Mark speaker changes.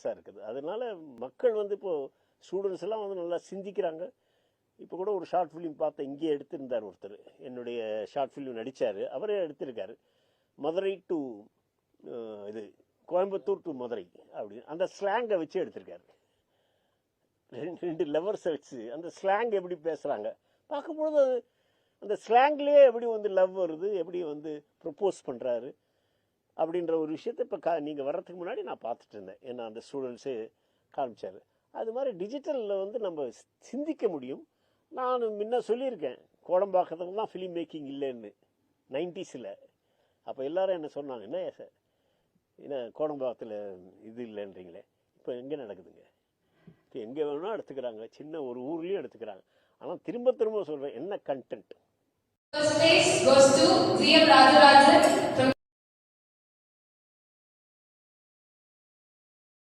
Speaker 1: பெருசாக இருக்குது. அதனால மக்கள் வந்து இப்போது ஸ்டூடெண்ட்ஸ் எல்லாம் வந்து நல்லா சிந்திக்கிறாங்க. இப்போ கூட ஒரு ஷார்ட் ஃபிலிம் பார்த்தேன், இங்கே எடுத்திருந்தார் ஒருத்தர், என்னுடைய ஷார்ட் ஃபிலிம் நடித்தார், அவரே எடுத்திருக்காரு. மதுரை டு இது கோயம்புத்தூர் டு மதுரை அப்படின்னு அந்த ஸ்லாங்கை வச்சு எடுத்திருக்காரு. ரெண்டு லவ்வர்ஸை வச்சு அந்த ஸ்லாங் எப்படி பேசுகிறாங்க பார்க்கும்பொழுது அந்த ஸ்லாங்லேயே எப்படி வந்து லவ் வருது, எப்படி வந்து ப்ரப்போஸ் பண்ணுறாரு அப்படின்ற ஒரு விஷயத்தை இப்போ நீங்கள் வர்றதுக்கு முன்னாடி நான் பார்த்துட்டு இருந்தேன். ஏன்னா அந்த ஸ்டூடெண்ட்ஸே காமிச்சார். அது மாதிரி டிஜிட்டலில் வந்து நம்ம சிந்திக்க முடியும். நான் முன்ன சொல்லியிருக்கேன், கோடம்பாக்கத்தில் தான் ஃபிலிம் மேக்கிங் இல்லைன்னு 90s. அப்போ எல்லாரும் என்ன சொன்னாங்க, என்ன சார் என்ன கோடம்பாக்கத்தில் இது இல்லைன்றீங்களே, இப்போ எங்கே நடக்குதுங்க, இப்போ எங்கே வேணும்னா எடுத்துக்கிறாங்க, சின்ன ஒரு ஊர்லேயும் எடுத்துக்கிறாங்க. ஆனால் திரும்ப திரும்ப சொல்கிறேன், என்ன content.
Speaker 2: First place goes to GM Rajarajan from